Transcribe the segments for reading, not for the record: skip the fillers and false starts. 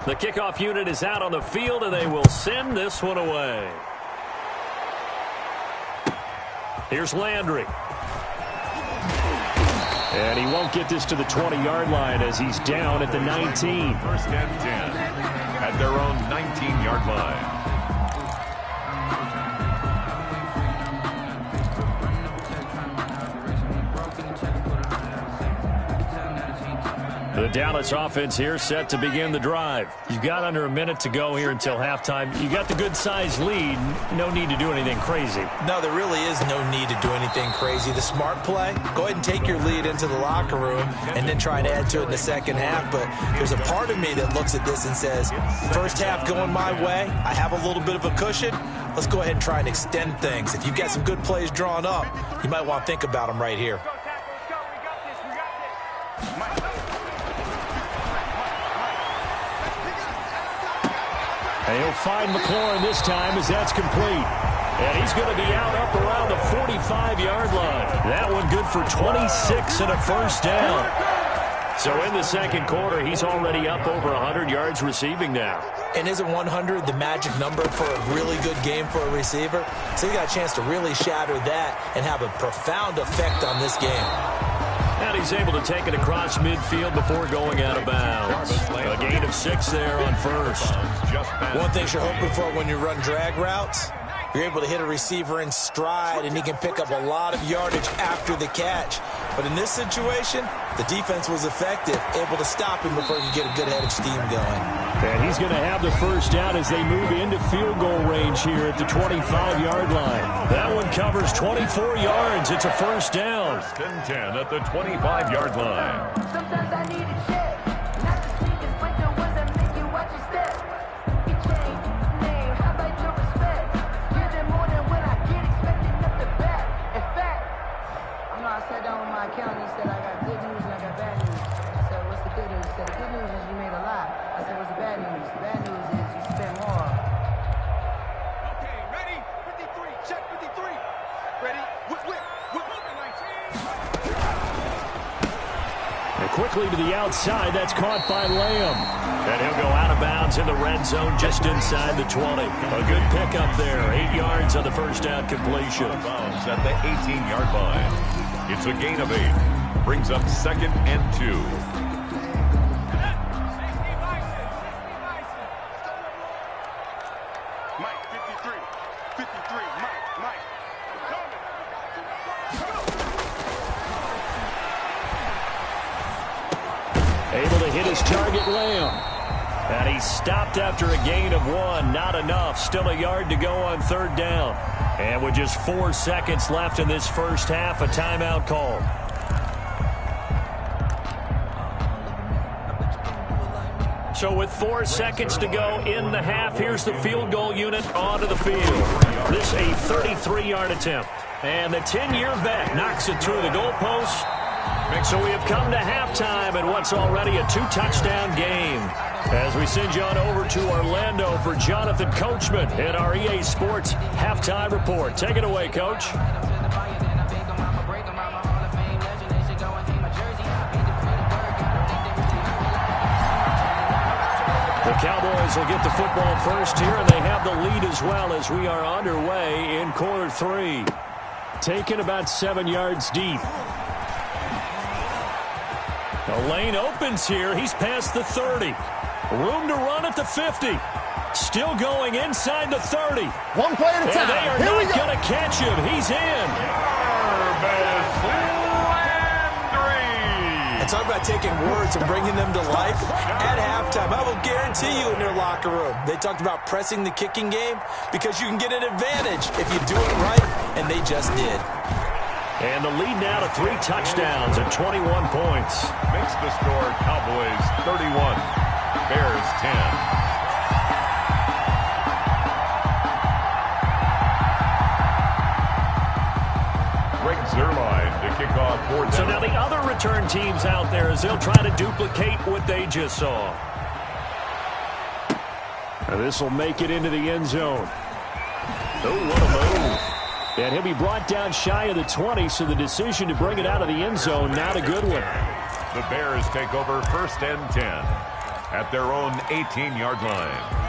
The kickoff unit is out on the field, and they will send this one away. Here's Landry. And he won't get this to the 20-yard line as he's down at the 19. First and 10 at their own 19-yard line. The Dallas offense here set to begin the drive. You've got under a minute to go here until halftime. You got the good-sized lead. No need to do anything crazy. No, there really is no need to do anything crazy. The smart play, go ahead and take your lead into the locker room and then try to add to it in the second half. But there's a part of me that looks at this and says, first half going my way, I have a little bit of a cushion. Let's go ahead and try and extend things. If you've got some good plays drawn up, you might want to think about them right here. And he'll find McLaurin this time as that's complete. And he's going to be out up around the 45-yard line. That one good for 26 and a first down. So in the second quarter, he's already up over 100 yards receiving now. And isn't 100 the magic number for a really good game for a receiver? So you got a chance to really shatter that and have a profound effect on this game. And he's able to take it across midfield before going out of bounds. A gain of 6 there on first. One thing you're hoping for when you run drag routes, you're able to hit a receiver in stride, and he can pick up a lot of yardage after the catch. But in this situation, the defense was effective, able to stop him before he could get a good head of steam going. And he's going to have the first down as they move into field goal range here at the 25-yard line. That one covers 24 yards. It's a first down. First and 10 at the 25-yard line. Sometimes I need a check. Not to speak as but the ones that make you watch your step. You change name, how about your respect? Give them more than when I get expected up the back. In fact, I sat down with my accountant. He said I got good news and I got bad news. I said, what's the good news? He said, the good news is you made a lot. I said, what's the bad news? The bad news is you spent more. Okay, ready? 53, check 53. Ready? Whip, whip, whip, whip, 19. And quickly to the outside, that's caught by Lamb. And he'll go out of bounds in the red zone just inside the 20. A good pickup there. 8 yards on the first down completion. Bounds at the 18-yard line. It's a gain of 8. Brings up second and 2. Mike, 53. 53, Mike. Able to hit his target, Lamb. And he stopped after a gain of 1. Not enough. Still a yard to go on third down. And with just 4 seconds left in this first half, a timeout called. So with 4 seconds to go in the half, here's the field goal unit onto the field. This a 33-yard attempt. And the 10-year vet knocks it through the goalpost. So we have come to halftime in what's already a 2-touchdown game. As we send you on over to Orlando for Jonathan Coachman in our EA Sports Halftime Report. Take it away, Coach. The Cowboys will get the football first here, and they have the lead as well as we are underway in quarter 3. Taken about 7 yards deep. The lane opens here. He's past the 30. Room to run at the 50. Still going inside the 30. One play at a time. And they are not going to catch him. He's in. And talk about taking words and bringing them to life. At halftime, I will guarantee you in their locker room, they talked about pressing the kicking game because you can get an advantage if you do it right, and they just did. And the lead now to 3 touchdowns and 21 points. Makes the score Cowboys 31, Bears 10. Zerline to kick off for them. So now the other return teams out there as they'll try to duplicate what they just saw. And this will make it into the end zone. Oh, what a move. And he'll be brought down shy of the 20, so the decision to bring it out of the end zone, not a good one. The Bears take over first and 10. at their own 18-yard line.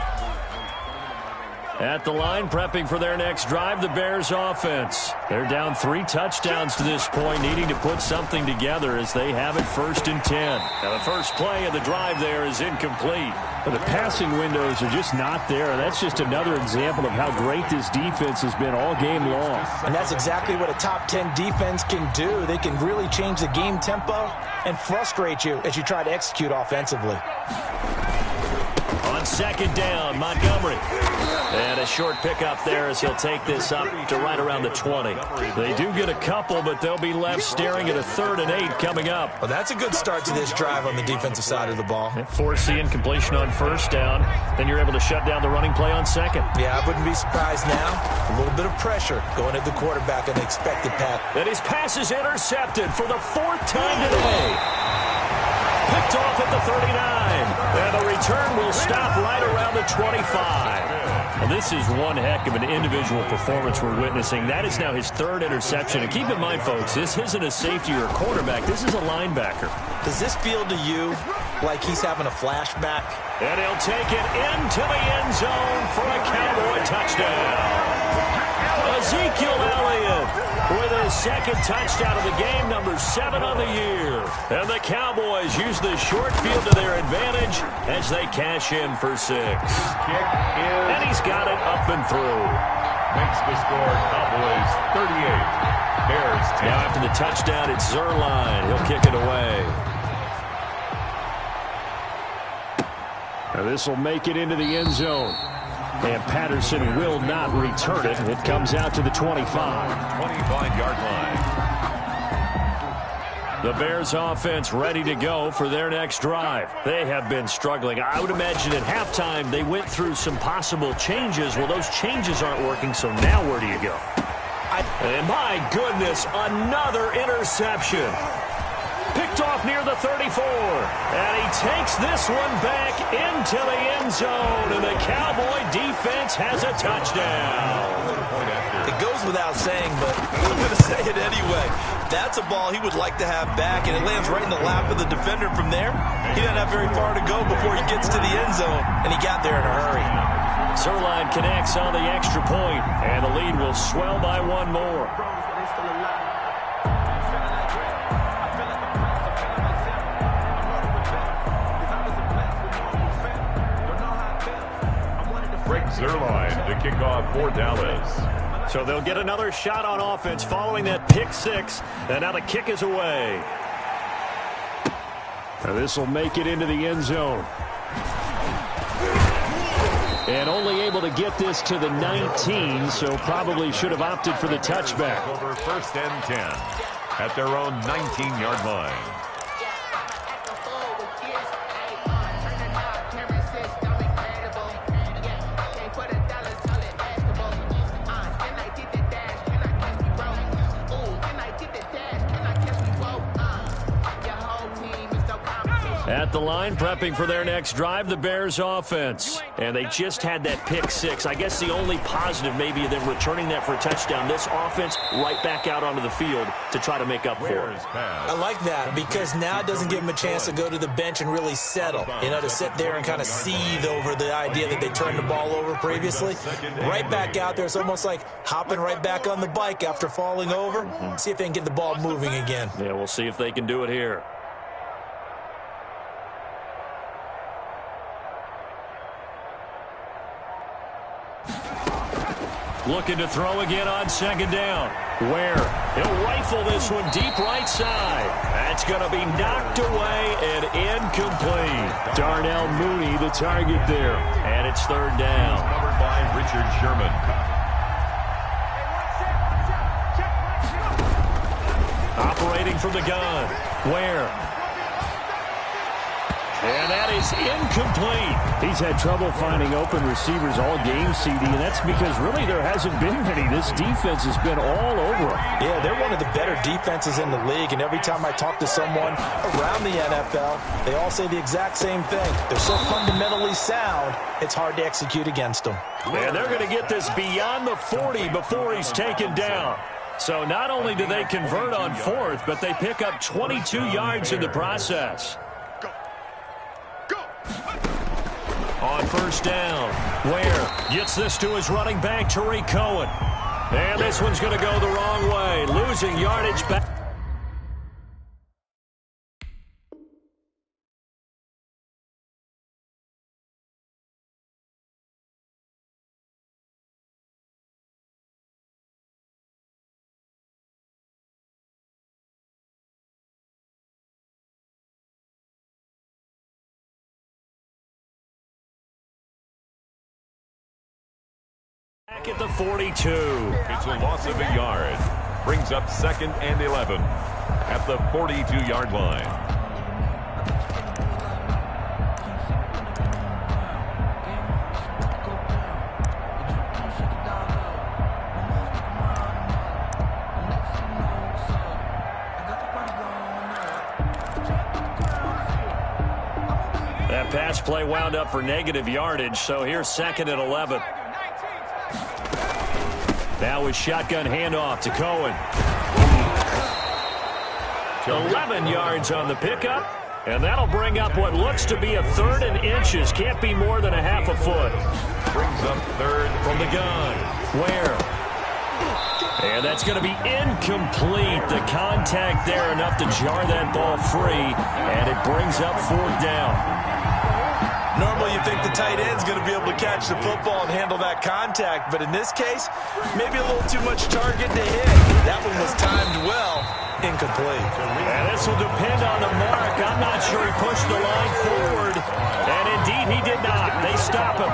At the line, prepping for their next drive, the Bears offense. They're down 3 touchdowns to this point, needing to put something together as they have it 1st and 10. Now, the first play of the drive there is incomplete. But the passing windows are just not there. That's just another example of how great this defense has been all game long. And that's exactly what a top 10 defense can do. They can really change the game tempo and frustrate you as you try to execute offensively. On 2nd down, Montgomery. And a short pickup there as he'll take this up to right around the 20. They do get a couple, but they'll be left staring at a 3rd and 8 coming up. Well, that's a good start to this drive on the defensive side of the ball. Forcing completion on 1st down. Then you're able to shut down the running play on 2nd. Yeah, I wouldn't be surprised now. A little bit of pressure going at the quarterback on the expected path. And his pass is intercepted for the 4th time today. Picked off at the 39. And the return will stop right around the 25. Well, this is one heck of an individual performance we're witnessing. That is now his 3rd interception. And keep in mind, folks, this isn't a safety or a quarterback. This is a linebacker. Does this feel to you like he's having a flashback? And he'll take it into the end zone for a Cowboy touchdown. Ezekiel Elliott with his 2nd touchdown of the game, number 7 on the year. And the Cowboys use the short field to their advantage as they cash in for 6. And he's got it up and through. Makes the score Cowboys 38, Bears 10. Now after the touchdown, it's Zerline. He'll kick it away. Now this will make it into the end zone. And Patterson will not return it. It comes out to the 25. 25-yard line. The Bears offense ready to go for their next drive. They have been struggling. I would imagine at halftime they went through some possible changes. Well, those changes aren't working, so now where do you go? And my goodness, another interception. Picked off near the 34. And he takes this one back into the end zone. And the Cowboy defense has a touchdown. It goes without saying, but I'm going to say it anyway. That's a ball he would like to have back, and it lands right in the lap of the defender from there. He doesn't have very far to go before he gets to the end zone, and he got there in a hurry. Zerline connects on the extra point, and the lead will swell by 1 more. Zerline to kick off for Dallas. So they'll get another shot on offense following that pick 6. And now the kick is away. Now this will make it into the end zone. And only able to get this to the 19, so probably should have opted for the touchback. Over 1st and 10 at their own 19-yard line. At the line, prepping for their next drive, the Bears offense. And they just had that pick 6. I guess the only positive maybe of them returning that for a touchdown. This offense right back out onto the field to try to make up for it. I like that because now it doesn't give them a chance to go to the bench and really settle. You know, to sit there and kind of seethe over the idea that they turned the ball over previously. Right back out there. It's almost like hopping right back on the bike after falling over. See if they can get the ball moving again. Yeah, we'll see if they can do it here. Looking to throw again on 2nd down. Where? He'll rifle this one deep right side. That's going to be knocked away and incomplete. Darnell Mooney, the target there. And it's 3rd down. Covered by Richard Sherman. Operating from the gun. Where? And that is incomplete. He's had trouble finding open receivers all game, CD, and that's because really there hasn't been many. This defense has been all over them. Yeah, they're one of the better defenses in the league, and every time I talk to someone around the NFL, they all say the exact same thing. They're so fundamentally sound, it's hard to execute against them. And they're going to get this beyond the 40 before he's taken down. So not only do they convert on 4th, but they pick up 22 yards in the process. Go. on first down. Ware gets this to his running back, Tariq Cohen. And this one's going to go the wrong way, losing yardage back. Back at the 42. It's a loss of a yard. Brings up 2nd and 11 at the 42-yard line. That pass play wound up for negative yardage, so here's 2nd and 11. Now with shotgun handoff to Cohen. 11 yards on the pickup, and that'll bring up what looks to be a 3rd and inches. Can't be more than a half a foot. Brings up 3rd From the gun. Ware. And that's going to be incomplete. The contact there enough to jar that ball free, and it brings up 4th down. Normally you think the tight end's going to be able to catch the football and handle that contact, but in this case, maybe a little too much target to hit. That one was timed well. Incomplete. And this will depend on the mark. I'm not sure he pushed the line forward. And indeed he did not. They stop him.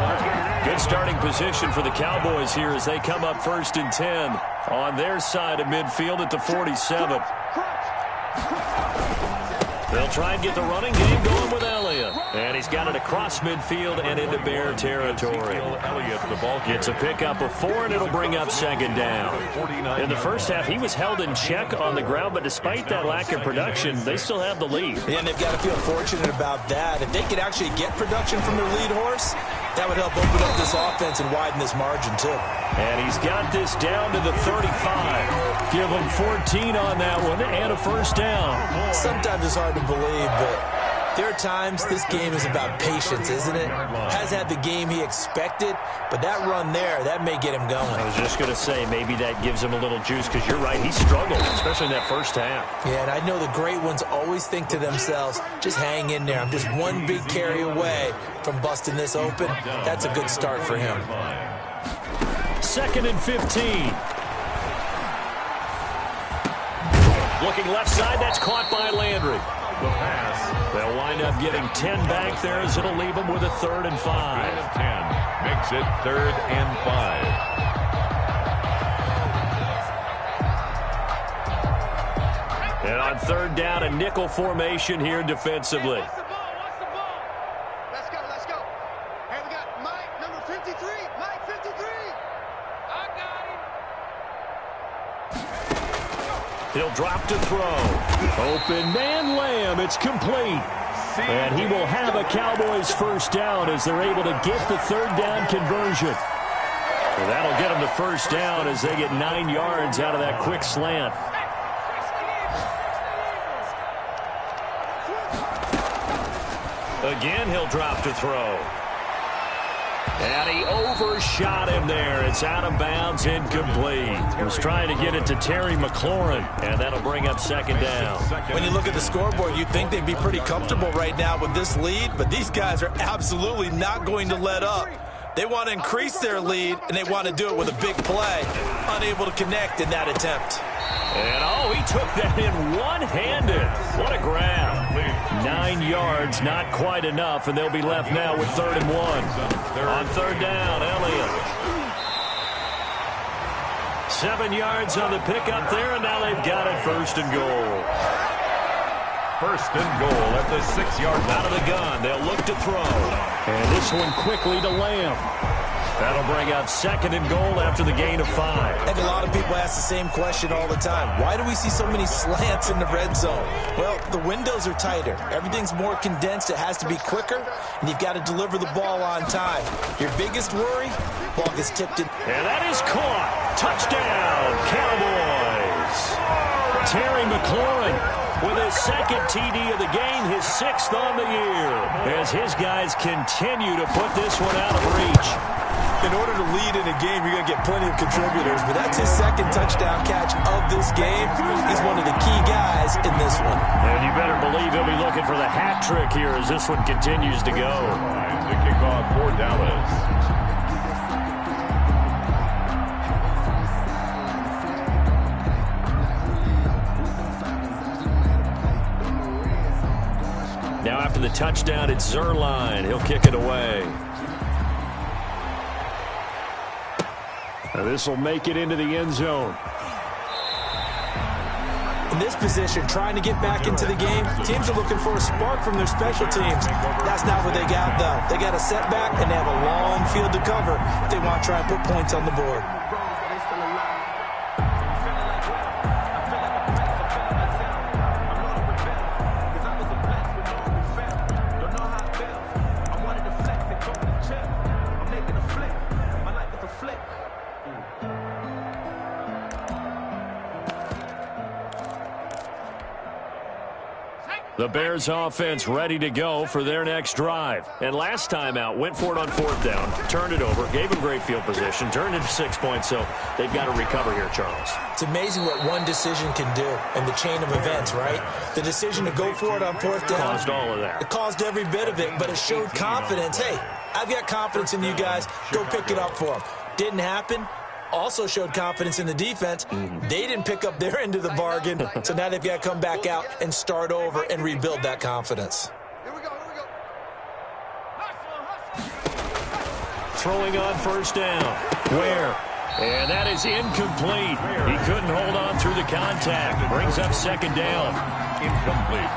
Good starting position for the Cowboys here as they come up 1st and 10 on their side of midfield at the 47. They'll try and get the running game going with Elliott. And he's got it across midfield and into Bear territory. Elliott, the ball Gets a pickup of 4, and it'll bring up 2nd down. In the first half, he was held in check on the ground, but despite that lack of production, they still have the lead. And they've got to feel fortunate about that. If they could actually get production from their lead horse, that would help open up this offense and widen this margin, too. And he's got this down to the 35. Give him 14 on that one and a 1st down. Sometimes it's hard to believe, but there are times this game is about patience, isn't it? Has had the game he expected, but that run there, that may get him going. I was just going to say, maybe that gives him a little juice, because you're right, he struggled, especially in that first half. Yeah, and I know the great ones always think to themselves, just hang in there. I'm just one big carry away from busting this open. That's a good start for him. 2nd and 15. Looking left side, that's caught by Landry. The pass. They'll wind up getting 10 back there as it'll leave them with a 3rd and 5. 10 makes it 3rd and 5. And on 3rd down, a nickel formation here defensively. Watch the ball. Let's go, let's go. Hey, we got Mike, number 53. Mike, 53. I got him. He'll drop to throw. Open man Lamb. It's complete. And he will have a Cowboys 1st down as they're able to get the 3rd down conversion. So that'll get them to 1st down as they get 9 yards out of that quick slant. Again, he'll drop to throw. And he overshot him there. It's out of bounds, incomplete. He was trying to get it to Terry McLaurin, and that'll bring up 2nd down. When you look at the scoreboard, you'd think they'd be pretty comfortable right now with this lead, but these guys are absolutely not going to let up. They want to increase their lead, and they want to do it with a big play. Unable to connect in that attempt. And, oh, he took that in one-handed. What a grab. 9 yards, not quite enough, and they'll be left now with 3rd and 1. On 3rd down, Elliott. 7 yards on the pickup there, and now they've got it 1st and goal. 1st and goal at the 6-yard line. Out of the gun, they'll look to throw. And this one quickly to Lamb. That'll bring up 2nd and goal after the gain of 5. I think a lot of people ask the same question all the time. Why do we see so many slants in the red zone? Well, the windows are tighter. Everything's more condensed. It has to be quicker, and you've got to deliver the ball on time. Your biggest worry, ball gets tipped in. And that is caught. Touchdown, Cowboys. Terry McLaurin with his second TD of the game, his 6th on the year, as his guys continue to put this one out of reach. In order to lead in a game, you're going to get plenty of contributors, but that's his second touchdown catch of this game. He's one of the key guys in this one. And you better believe he'll be looking for the hat trick here as this one continues to go. The kickoff for Dallas. Now after the touchdown, it's Zerline. He'll kick it away. This will make it into the end zone. In this position, trying to get back into the game, teams are looking for a spark from their special teams. That's not what they got, though. They got a setback, and they have a long field to cover if they want to try and put points on the board. The Bears offense ready to go for their next drive. And last time out, went for it on 4th down, turned it over, gave them great field position, turned it to 6 points, so they've got to recover here, Charles. It's amazing what one decision can do in the chain of events, right? The decision to go for it on 4th down. Caused all of that. It caused every bit of it, but it showed confidence. Hey, I've got confidence in you guys. Go pick it up for them. Didn't happen. Also showed confidence in the defense. They didn't pick up their end of the bargain, so now they've got to come back out and start over and rebuild that confidence. Here we go. Throwing on 1st down. Where? And that is incomplete. He couldn't hold on through the contact. Brings up 2nd down. Incomplete.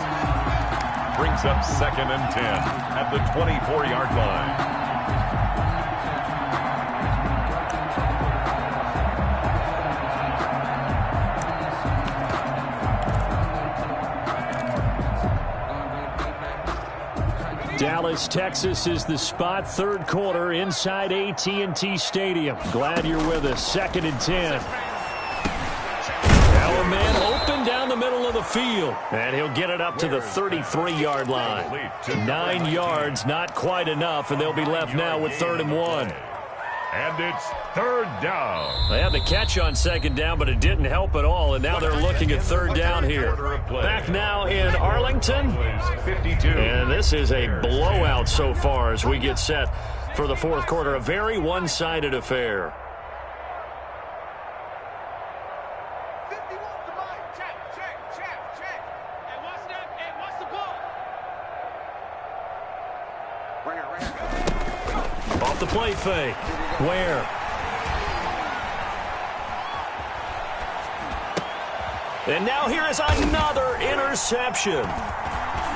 Brings up 2nd and 10 at the 24-yard line. Dallas, Texas is the spot. 3rd quarter inside AT&T Stadium. Glad you're with us. 2nd and 10. Now a man open down the middle of the field. And he'll get it up to the 33-yard line. 9 yards, not quite enough, and they'll be left now with 3rd and 1. And it's 3rd down. They had the catch on 2nd down, but it didn't help at all, and now they're looking at 3rd down here. Back now in Arlington. 52. And this is a blowout so far as we get set for the 4th quarter. A very one-sided affair. 51 to Mike. Check. Hey, what's that? Hey, what's the ball? Right here. Off the play fake. Where? And now here is another interception.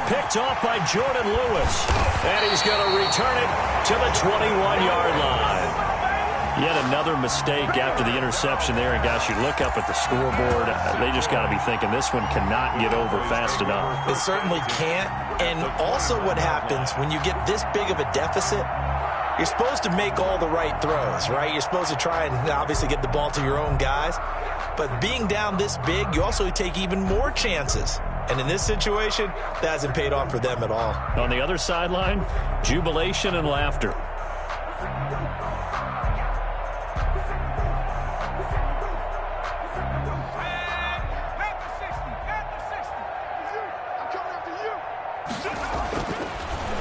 Picked off by Jordan Lewis. And he's going to return it to the 21-yard line. Yet another mistake after the interception there. And, gosh, you look up at the scoreboard. They just got to be thinking this one cannot get over fast enough. It certainly can't. And also what happens when you get this big of a deficit, you're supposed to make all the right throws, right? You're supposed to try and obviously get the ball to your own guys. But being down this big, you also take even more chances. And in this situation, that hasn't paid off for them at all. On the other sideline, jubilation and laughter.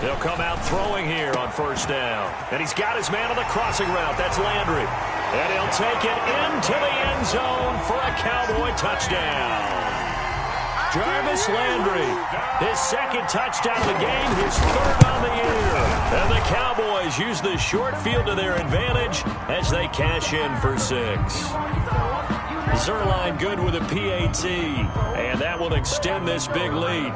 They'll come out throwing here on 1st down. And he's got his man on the crossing route. That's Landry. And he'll take it into the end zone for a Cowboy touchdown. Jarvis Landry, his 2nd touchdown of the game, his 3rd on the year. And the Cowboys use the short field to their advantage as they cash in for 6. Zerline good with a PAT, and that will extend this big lead.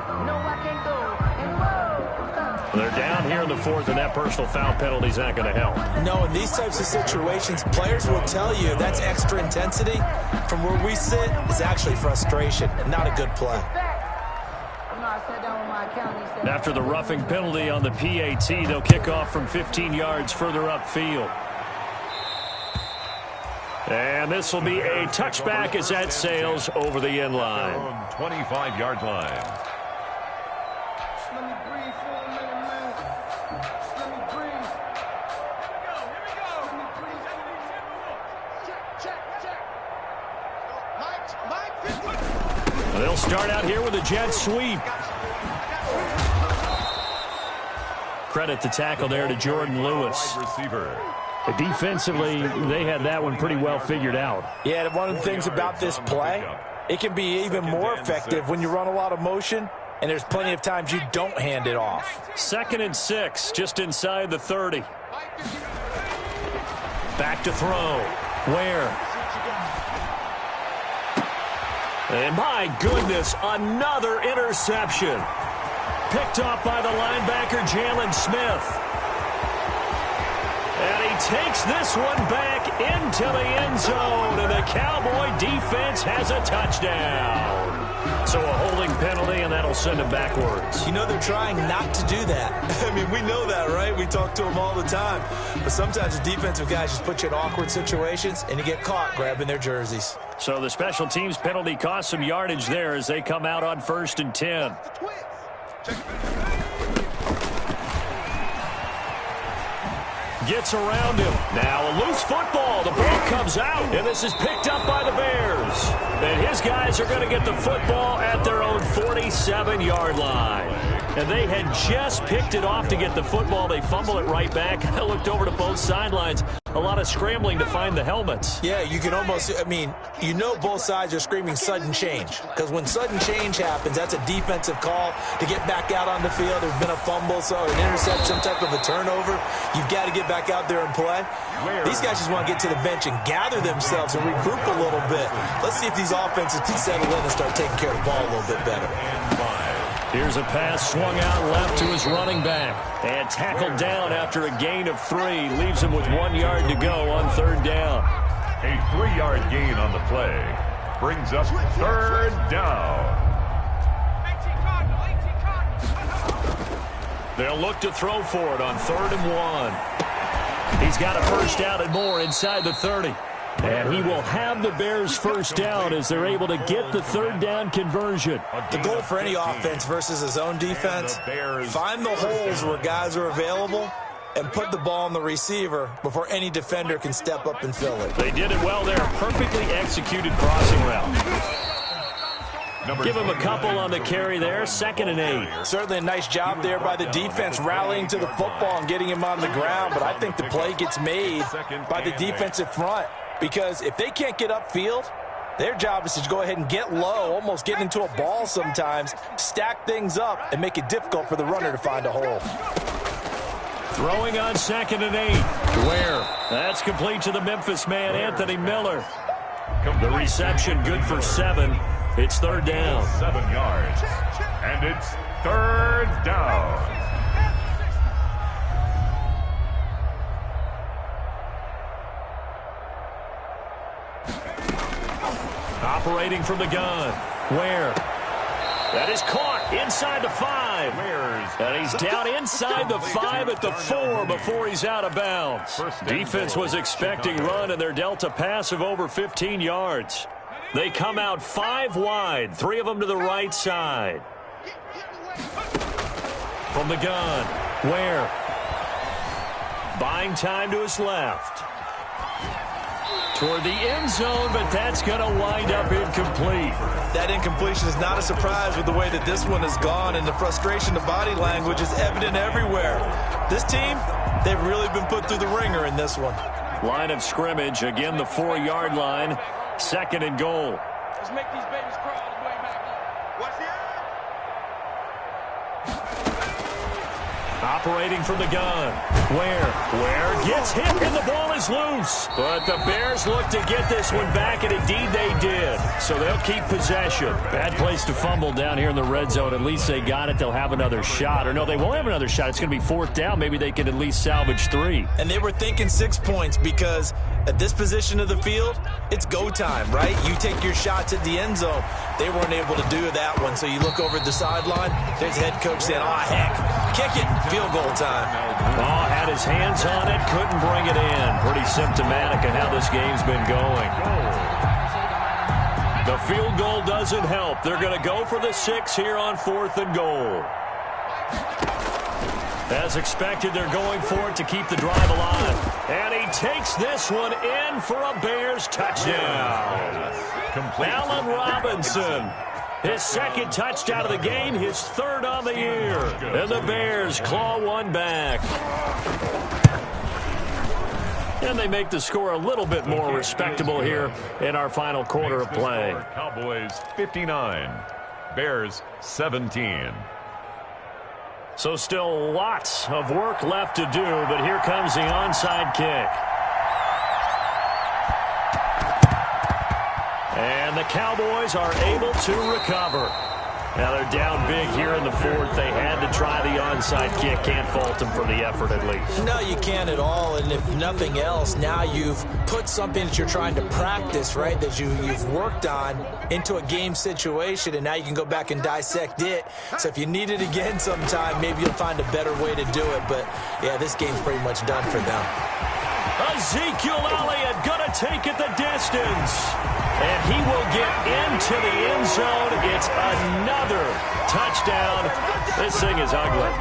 They're down here in the 4th, and that personal foul penalty is not going to help. No, in these types of situations, players will tell you that's extra intensity. From where we sit, it's actually frustration, not a good play. After the roughing penalty on the PAT, they'll kick off from 15 yards further upfield. And this will be a touchback as that sails over the end line. 25-yard line. Just let me breathe for a minute, man. Just let me breathe. Here we go. Let me breathe for a minute. Check. Mike. They'll start out here with a jet sweep. Credit the tackle there to Jordan Lewis. Wide receiver. Defensively, they had that one pretty well figured out. Yeah, one of the things about this play, it can be even more effective when you run a lot of motion, and there's plenty of times you don't hand it off. 2nd and 6, just inside the 30. Back to throw. Where? And my goodness, another interception. Picked off by the linebacker, Jalen Smith. And he takes this one back into the end zone, and the Cowboy defense has a touchdown. So a holding penalty, and that'll send him backwards. You know they're trying not to do that. I mean, we know that, right? We talk to them all the time. But sometimes the defensive guys just put you in awkward situations, and you get caught grabbing their jerseys. So the special teams penalty cost some yardage there as they come out on 1st and 10. Gets around him. Now a loose football. The ball comes out, and this is picked up by the Bears. And his guys are going to get the football at their own 47-yard line. And they had just picked it off to get the football. They fumble it right back. I looked over to both sidelines. A lot of scrambling to find the helmets. Yeah, you can almost, I mean, you know both sides are screaming sudden change. Because when sudden change happens, that's a defensive call to get back out on the field. There's been a fumble, so an intercept, some type of a turnover. You've got to get back out there and play. These guys just want to get to the bench and gather themselves and regroup a little bit. Let's see if these offenses can settle in and start taking care of the ball a little bit better. Here's a pass swung out left to his running back. And tackled down after a gain of 3. Leaves him with 1 yard to go on 3rd down. A 3-yard gain on the play. Brings up 3rd down. They'll look to throw for it on 3rd and 1. He's got a first down and more inside the 30. And he will have the Bears first down as they're able to get the 3rd down conversion. The goal for any offense versus his own defense, find the holes where guys are available and put the ball on the receiver before any defender can step up and fill it. They did it well there. Perfectly executed crossing route. Give him a couple on the carry there. 2nd and 8. Certainly a nice job there by the defense rallying to the football and getting him on the ground. But I think the play gets made by the defensive front. Because if they can't get upfield, their job is to go ahead and get low, almost get into a ball sometimes, stack things up, and make it difficult for the runner to find a hole. Throwing on 2nd and 8. Where? That's complete to the Memphis man, Anthony Miller. The reception good for 7. It's 3rd down. 7 yards. And it's 3rd down. Operating from the gun. Where? That is caught inside the 5. And he's down inside the 5 at the 4 before he's out of bounds. Defense was expecting run, and they're dealt a pass of over 15 yards. They come out 5 wide, 3 of them to the right side. From the gun. Where? Buying time to his left. Toward the end zone, but that's going to wind up incomplete. That incompletion is not a surprise with the way that this one has gone, and the frustration, the body language is evident everywhere. This team, they've really been put through the ringer in this one. Line of scrimmage, again the 4-yard line, 2nd and goal. Let's make these babies cry all the way back. Watch the Operating from the gun. Where gets hit, and the ball is loose. But the Bears look to get this one back, and indeed they did. So they'll keep possession. Bad place to fumble down here in the red zone. At least they got it. They'll have another shot. Or no, they won't have another shot. It's going to be 4th down. Maybe they can at least salvage 3. And they were thinking 6 points because At this position of the field, it's go time, right? You take your shots at the end zone. They weren't able to do that one, so you look over at the sideline. There's the head coach saying, oh, heck, kick it, field goal time. Oh, had his hands on it, couldn't bring it in. Pretty symptomatic of how this game's been going. The field goal doesn't help. They're going to go for the 6 here on 4th and goal. As expected, they're going for it to keep the drive alive. And he takes this one in for a Bears touchdown. Allen Robinson, his 2nd touchdown of the game, his 3rd on the year. And the Bears claw one back. And they make the score a little bit more respectable here in our final quarter of play. Cowboys 59, Bears 17. So still lots of work left to do, but here comes the onside kick. And the Cowboys are able to recover. Now they're down big here in the 4th. They had to try the onside kick. Can't fault them for the effort at least. No, you can't at all. And if nothing else, now you've put something that you're trying to practice, right, that you've worked on into a game situation, and now you can go back and dissect it. So if you need it again sometime, maybe you'll find a better way to do it. But, yeah, this game's pretty much done for them. Ezekiel Elliott gonna take it the distance. And he will get into the end zone. It's another touchdown. This thing is ugly.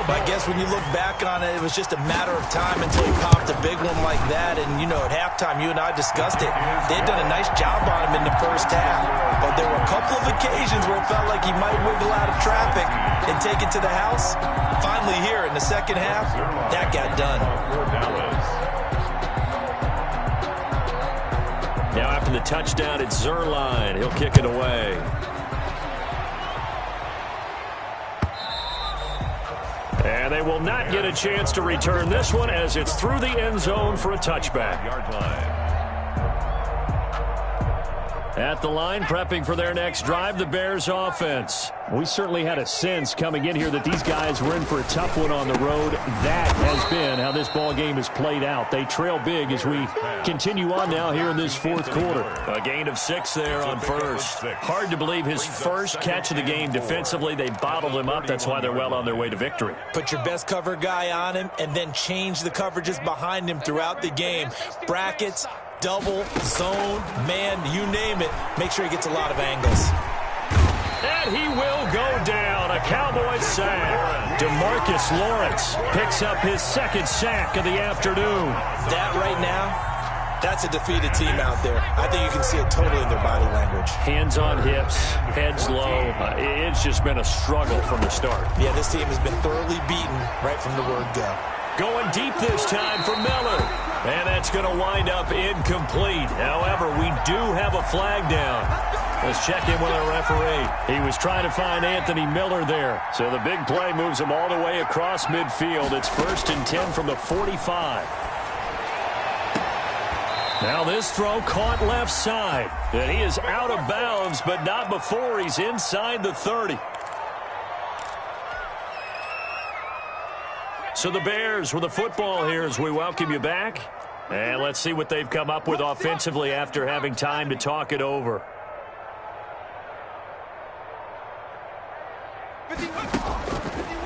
I guess when you look back on it, it was just a matter of time until he popped a big one like that. And, you know, at halftime, you and I discussed it. They had done a nice job on him in the first half. But there were a couple of occasions where it felt like he might wiggle out of traffic and take it to the house. Finally here in the second half, that got done. Now after the touchdown, it's Zerline. He'll kick it away. And they will not get a chance to return this one as it's through the end zone for a touchback. Yard line. At the line, prepping for their next drive, the Bears offense. We certainly had a sense coming in here that these guys were in for a tough one on the road. That has been how this ball game has played out. They trail big as we continue on now here in this 4th quarter. A gain of 6 there on first. Hard to believe his first catch of the game defensively. They bottled him up. That's why they're well on their way to victory. Put your best cover guy on him and then change the coverages behind him throughout the game. Brackets, double, zone, man, you name it. Make sure he gets a lot of angles. And he will go down. A Cowboys sack. DeMarcus Lawrence picks up his 2nd sack of the afternoon. That right now, that's a defeated team out there. I think you can see it totally in their body language. Hands on hips, heads low. It's just been a struggle from the start. Yeah, this team has been thoroughly beaten right from the word go. Going deep this time for Miller. And that's going to wind up incomplete. However, we do have a flag down. Let's check in with our referee. He was trying to find Anthony Miller there. So the big play moves him all the way across midfield. It's 1st and 10 from the 45. Now this throw caught left side. And he is out of bounds, but not before he's inside the 30. So the Bears with the football here as we welcome you back. And let's see what they've come up with offensively after having time to talk it over.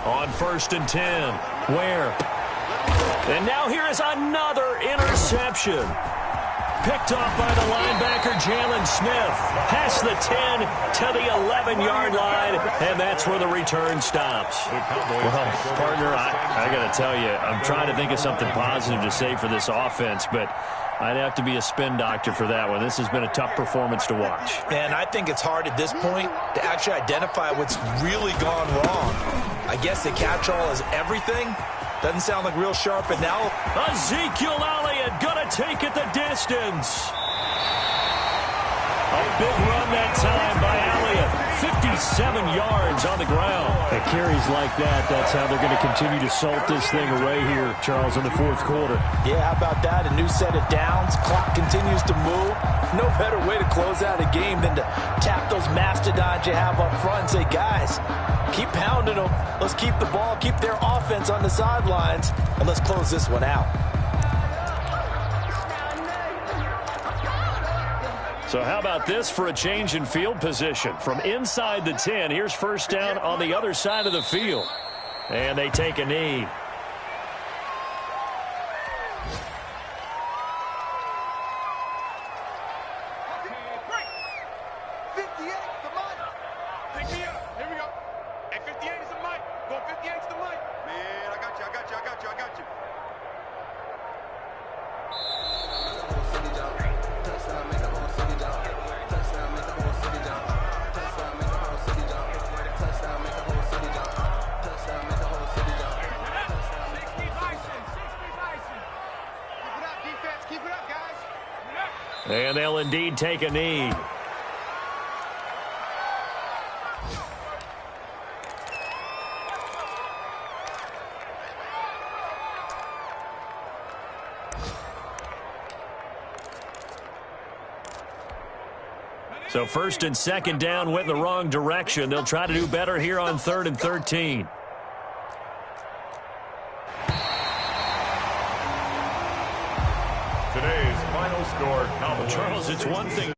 On 1st and 10. Where? And now here is another interception. Picked off by the linebacker, Jalen Smith. Past the 10 to the 11-yard line, and that's where the return stops. Well, partner, I got to tell you, I'm trying to think of something positive to say for this offense, but I'd have to be a spin doctor for that one. This has been a tough performance to watch. And I think it's hard at this point to actually identify what's really gone wrong. I guess the catch-all is everything. Doesn't sound like real sharp, and now Ezekiel Elliott gonna take it the distance. A big run that time by Elliott. 57 yards on the ground. At carries like that, that's how they're going to continue to salt this thing away here, Charles, in the 4th quarter. Yeah, how about that? A new set of downs. Clock continues to move. No better way to close out a game than to tap those mastodons you have up front and say, guys, keep pounding them. Let's keep the ball, keep their offense on the sidelines, and let's close this one out. So how about this for a change in field position? From inside the 10, here's first down on the other side of the field. And they take a knee. And they'll indeed take a knee. So first and second down went in the wrong direction. They'll try to do better here on 3rd and 13. Today's final score. Charles, it's one thing.